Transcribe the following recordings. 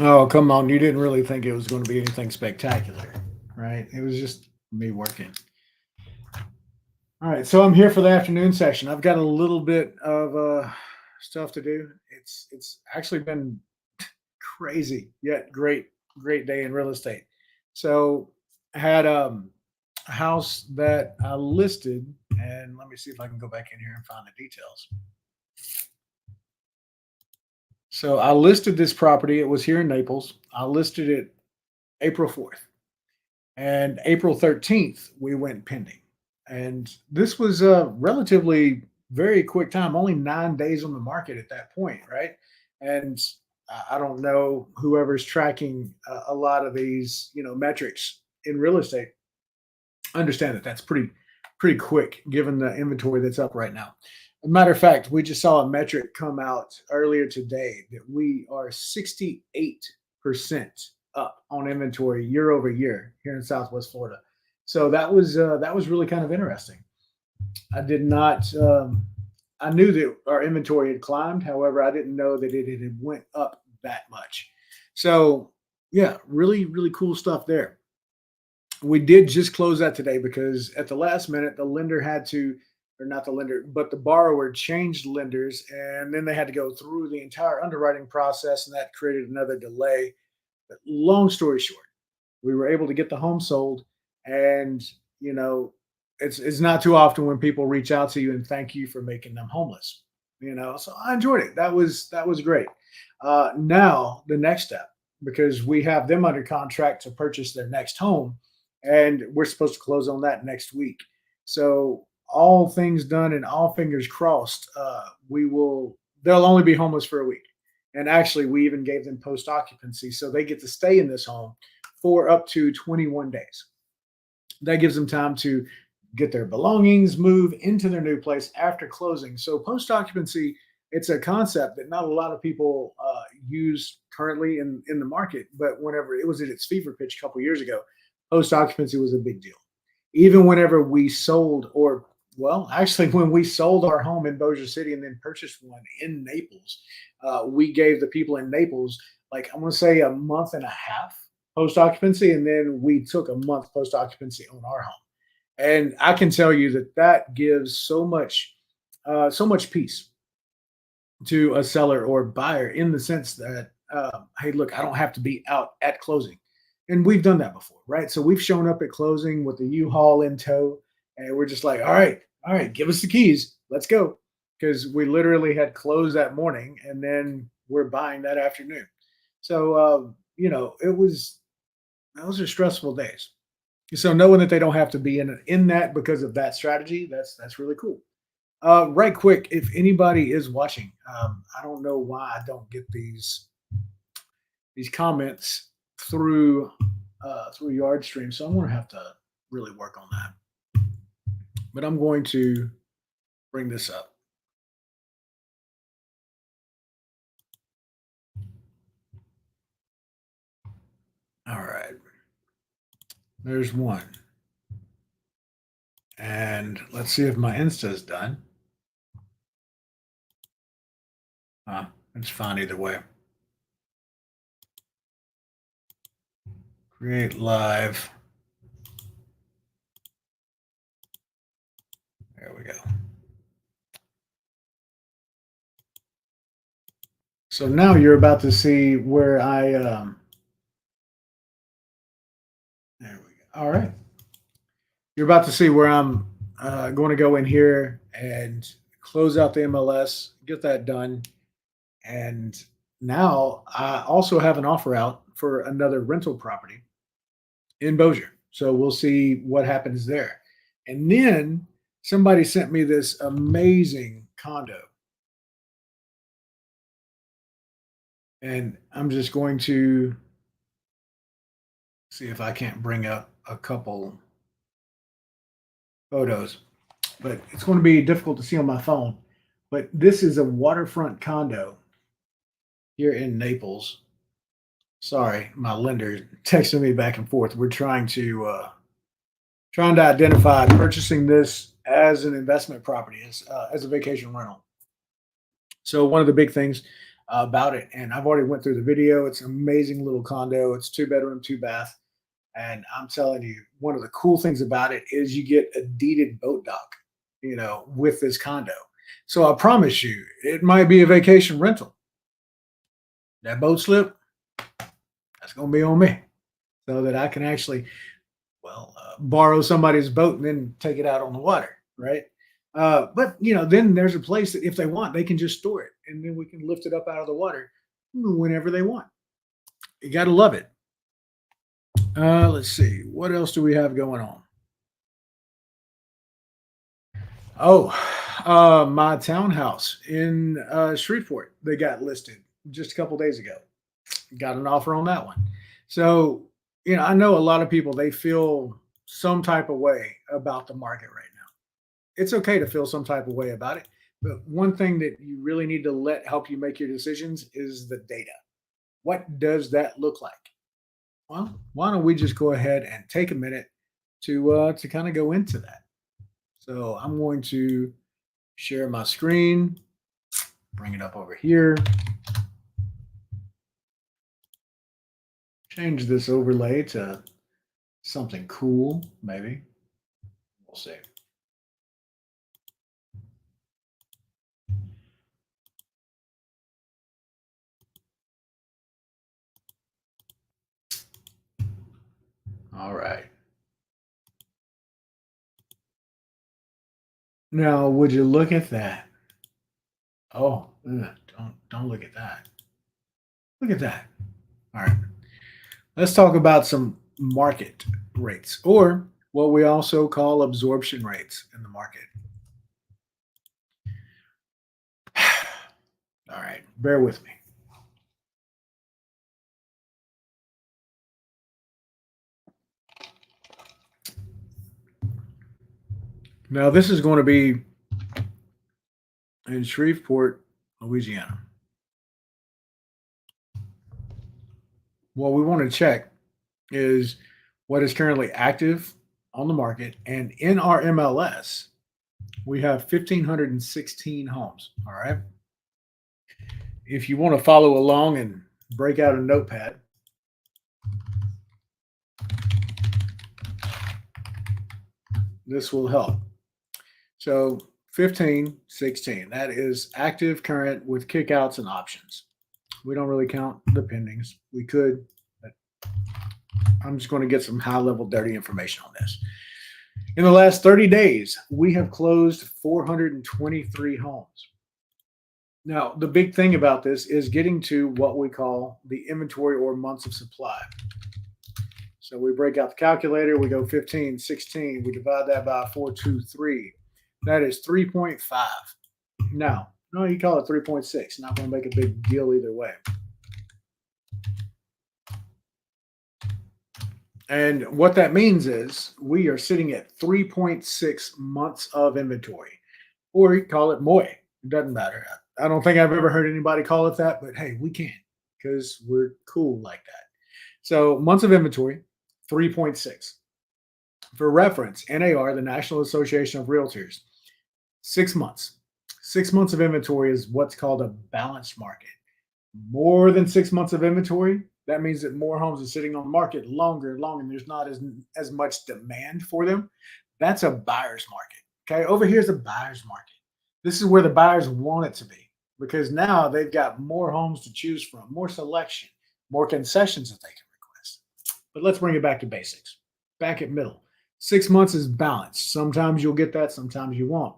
Oh, come on. You didn't really think it was going to be anything spectacular, right? It was just me working. All right. So I'm here for the afternoon session. I've got a little bit of stuff to do. It's actually been crazy yet great day in real estate. So I had a house that I listed, and let me see if I can go back in here and find the details. So I listed this property. It was here in Naples. I listed it April 4th. And April 13th, we went pending. And this was a relatively very quick time, only 9 days on the market at that point, right? And I don't know whoever's tracking a lot of these, metrics in real estate. Understand that that's pretty quick given the inventory that's up right now. Matter of fact, we just saw a metric come out earlier today that we are 68% up on inventory year over year here in Southwest Florida. So that was really kind of interesting. I did not. I knew that our inventory had climbed. However, I didn't know that it had went up that much. So yeah, really cool stuff there. We did just close that today because at the last minute the lender had to, or not the lender, but the borrower changed lenders, and then they had to go through the entire underwriting process, and that created another delay. But long story short, we were able to get the home sold, and you know it's not too often when people reach out to you and thank you for making them homeless. So I enjoyed it. That was great. Now the next step, because we have them under contract to purchase their next home, and we're supposed to close on that next week. So all things done and all fingers crossed, we will. They'll only be homeless for a week, and actually, we even gave them post occupancy, so they get to stay in this home for up to 21 days. That gives them time to get their belongings, move into their new place after closing. So post occupancy, it's a concept that not a lot of people use currently in the market. But whenever it was at its fever pitch a couple years ago, post occupancy was a big deal. Even whenever we sold, or well, actually, when we sold our home in Bossier City and then purchased one in Naples, we gave the people in Naples, like I want to say, a month and a half post occupancy, and then we took a month post occupancy on our home. And I can tell you that that gives so much peace to a seller or buyer in the sense that, hey, look, I don't have to be out at closing. And we've done that before, right? So we've shown up at closing with the U-Haul in tow, and we're just like, all right, give us the keys, let's go, because we literally had closed that morning, and then we're buying that afternoon. So it was those are stressful days. So knowing that they don't have to be in that because of that strategy, that's really cool. Right quick, if anybody is watching, I don't know why I don't get these comments through through Yard Stream, so I'm gonna have to really work on that. But I'm going to bring this up. All right, there's one, and let's see if my Insta is done. It's fine either way. Create live. There we go. So now you're about to see where I. There we go. All right. You're about to see where I'm going to go in here and close out the MLS, get that done. And now I also have an offer out for another rental property in Bossier. So we'll see what happens there. And then somebody sent me this amazing condo. And I'm just going to see if I can't bring up a couple photos, but it's going to be difficult to see on my phone. But this is a waterfront condo here in Naples. Sorry, my lender texting me back and forth. We're trying to identify purchasing this as an investment property, as a vacation rental. So one of the big things, about it, and I've already went through the video. It's an amazing little condo. It's 2 bedroom, 2 bath, and I'm telling you, one of the cool things about it is you get a deeded boat dock, with this condo. So I promise you, it might be a vacation rental. That boat slip, that's going to be on me, so that I can actually, borrow somebody's boat and then take it out on the water, right? But then there's a place that if they want, they can just store it, and then we can lift it up out of the water whenever they want. You got to love it. Let's see, what else do we have going on? Oh, my townhouse in Shreveport, they got listed just a couple days ago. Got an offer on that one. So, I know a lot of people, they feel some type of way about the market right now. It's okay to feel some type of way about it. But one thing that you really need to let help you make your decisions is the data. What does that look like? Well, why don't we just go ahead and take a minute to kind of go into that? So I'm going to share my screen, bring it up over here, change this overlay to something cool, maybe. We'll see. All right. Now, would you look at that? Oh, don't look at that. Look at that. All right. Let's talk about some market rates, or what we also call absorption rates in the market. All right, bear with me. Now, this is going to be in Shreveport, Louisiana. What we want to check is what is currently active on the market. And in our MLS, we have 1,516 homes. All right. If you want to follow along and break out a notepad, this will help. So 1516, that is active, current with kickouts and options. We don't really count the pendings. We could, but I'm just going to get some high level dirty information on this. In the last 30 days, we have closed 423 homes. Now, the big thing about this is getting to what we call the inventory or months of supply. So we break out the calculator, we go 15, 16, we divide that by 423. That is 3.5. Now, no, you call it 3.6. Not going to make a big deal either way. And what that means is we are sitting at 3.6 months of inventory, or you call it MOI. It doesn't matter. I don't think I've ever heard anybody call it that, but hey, we can because we're cool like that. So months of inventory, 3.6. For reference, NAR, the National Association of Realtors, 6 months. 6 months of inventory is what's called a balanced market. More than 6 months of inventory, that means that more homes are sitting on the market longer and longer, and there's not as much demand for them. That's a buyer's market. Okay, over here's a buyer's market. This is where the buyers want it to be because now they've got more homes to choose from, more selection, more concessions that they can request. But let's bring it back to basics. Back at middle. 6 months is balanced. Sometimes you'll get that, sometimes you won't.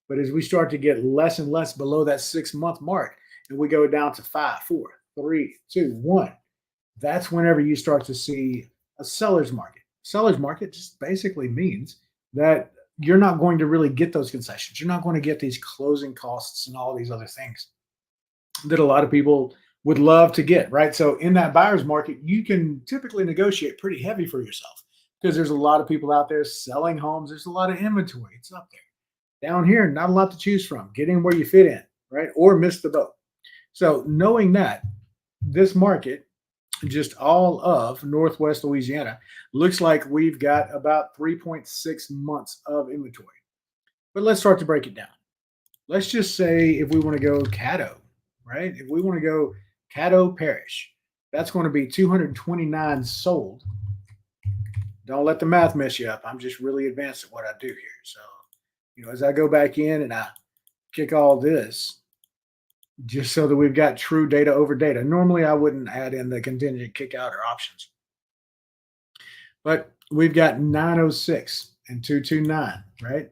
But as we start to get less and less below that 6 month mark, and we go down to 5, 4, 3, 2, 1, that's whenever you start to see a seller's market. Seller's market just basically means that you're not going to really get those concessions. You're not going to get these closing costs and all these other things that a lot of people would love to get, right? So in that buyer's market, you can typically negotiate pretty heavy for yourself because there's a lot of people out there selling homes. There's a lot of inventory. It's up there. Down here, not a lot to choose from. Get in where you fit in, right? Or miss the boat. So knowing that this market, just all of Northwest Louisiana, looks like we've got about 3.6 months of inventory. But let's start to break it down. Let's just say if we want to go Caddo, right? If we want to go Caddo Parish, that's going to be 229 sold. Don't let the math mess you up. I'm just really advanced at what I do here. So, as I go back in and I kick all this, just so that we've got true data over data. Normally, I wouldn't add in the contingent kick out or options, but we've got 906 and 229, right?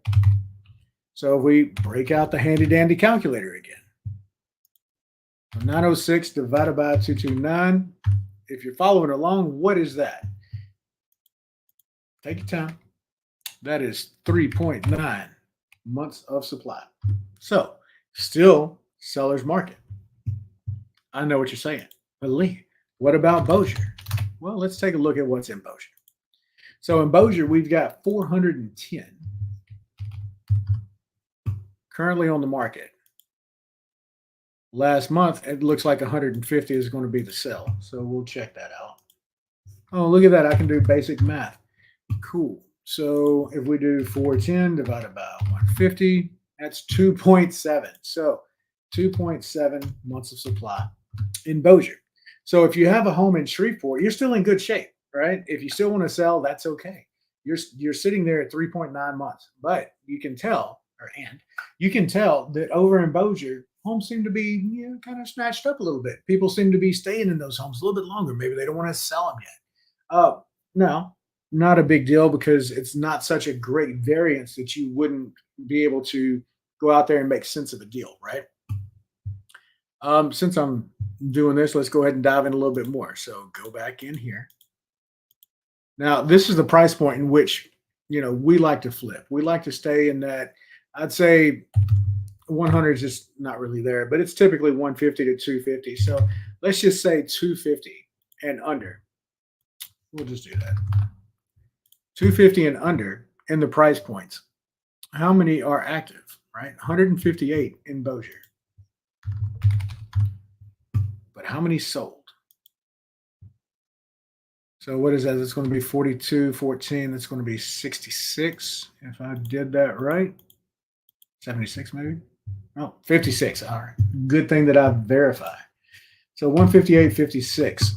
So if we break out the handy dandy calculator again, 906 divided by 229. If you're following along, what is that? Take your time. That is 3.9 months of supply. So still seller's market. I know what you're saying. But Lee, what about Bossier? Well, let's take a look at what's in Bossier. So in Bossier, we've got 410 currently on the market. Last month, it looks like 150 is going to be the sell. So we'll check that out. Oh, look at that. I can do basic math. Cool. So if we do 410 divided by 150, that's 2.7. So 2.7 months of supply in Bossier. So if you have a home in Shreveport, you're still in good shape, right? If you still want to sell, that's okay. You're sitting there at 3.9 months, but you can tell, that over in Bossier, homes seem to be kind of snatched up a little bit. People seem to be staying in those homes a little bit longer. Maybe they don't want to sell them yet. No, not a big deal because it's not such a great variance that you wouldn't be able to go out there and make sense of a deal, right? Since I'm doing this, let's go ahead and dive in a little bit more. So go back in here. Now, this is the price point in which, we like to flip. We like to stay in that, I'd say 100 is just not really there, but it's typically 150 to 250. So let's just say 250 and under. We'll just do that. 250 and under in the price points. How many are active, right? 158 in Bossier. But how many sold? So what is that? It's going to be 42, 14. That's going to be 66. If I did that right. 76 maybe. Oh, 56. All right. Good thing that I verify. So 158, 56.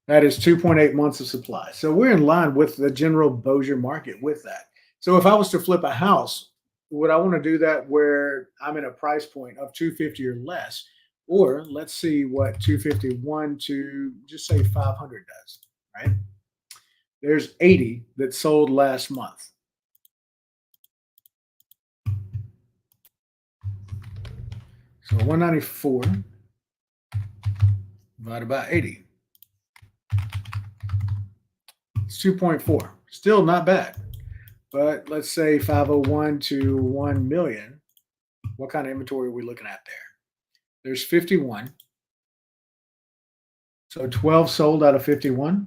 That is 2.8 months of supply. So we're in line with the general Bossier market with that. So if I was to flip a house, would I want to do that where I'm in a price point of 250 or less? Or let's see what 251 to just say 500 does, right? There's 80 that sold last month. So 194 divided by 80. It's 2.4. Still not bad. But let's say 501 to 1 million. What kind of inventory are we looking at there? There's 51. So 12 sold out of 51.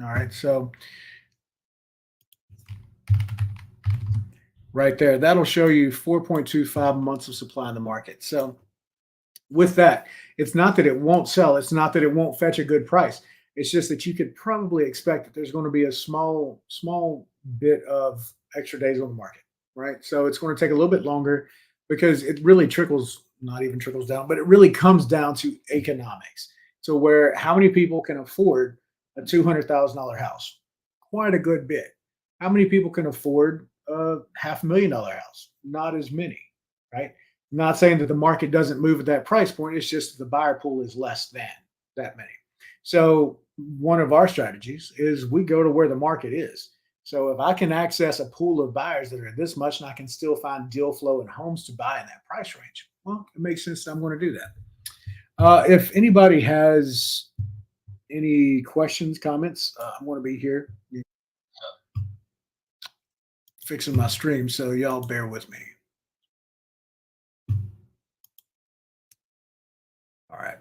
All right. So right there, that'll show you 4.25 months of supply in the market. So with that, it's not that it won't sell. It's not that it won't fetch a good price. It's just that you could probably expect that there's going to be a small bit of extra days on the market, right? So it's going to take a little bit longer because it really not even trickles down, but it really comes down to economics. So how many people can afford a $200,000 house? Quite a good bit. How many people can afford a $500,000 house? Not as many, right? Not saying that the market doesn't move at that price point. It's just the buyer pool is less than that many. So one of our strategies is we go to where the market is. So if I can access a pool of buyers that are this much and I can still find deal flow and homes to buy in that price range, well, it makes sense that I'm going to do that. If anybody has any questions, comments, I'm going to be here fixing my stream, so y'all bear with me. All right.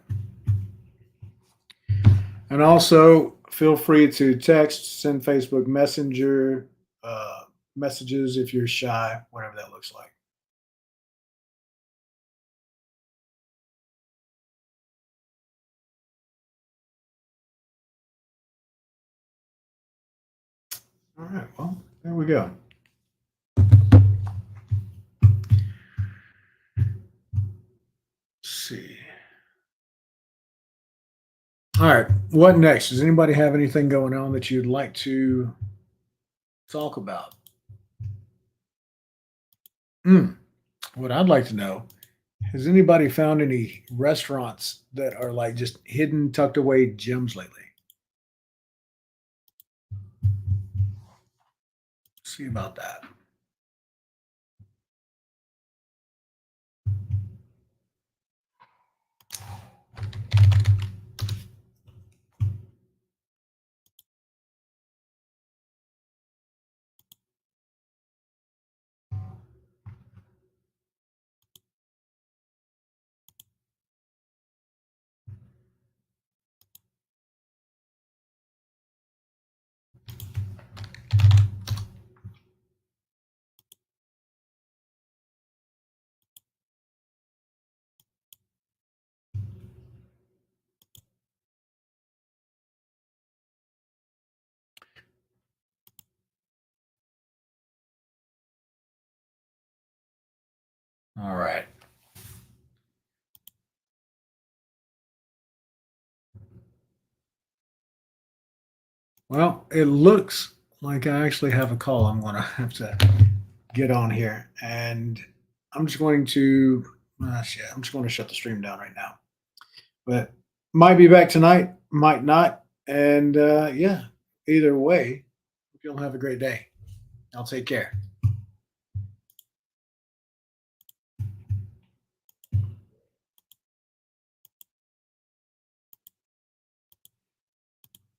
And also feel free to text, send Facebook Messenger messages if you're shy, whatever that looks like. All right. Well, there we go. All right. What next? Does anybody have anything going on that you'd like to talk about? Mm, what I'd like to know, has anybody found any restaurants that are like just hidden, tucked away gems lately? See about that. All right. Well, it looks like I actually have a call I'm going to have to get on here. And I'm just going to, shit, I'm just going to shut the stream down right now. But might be back tonight, might not. And yeah, either way, hope you'll have a great day. I'll take care.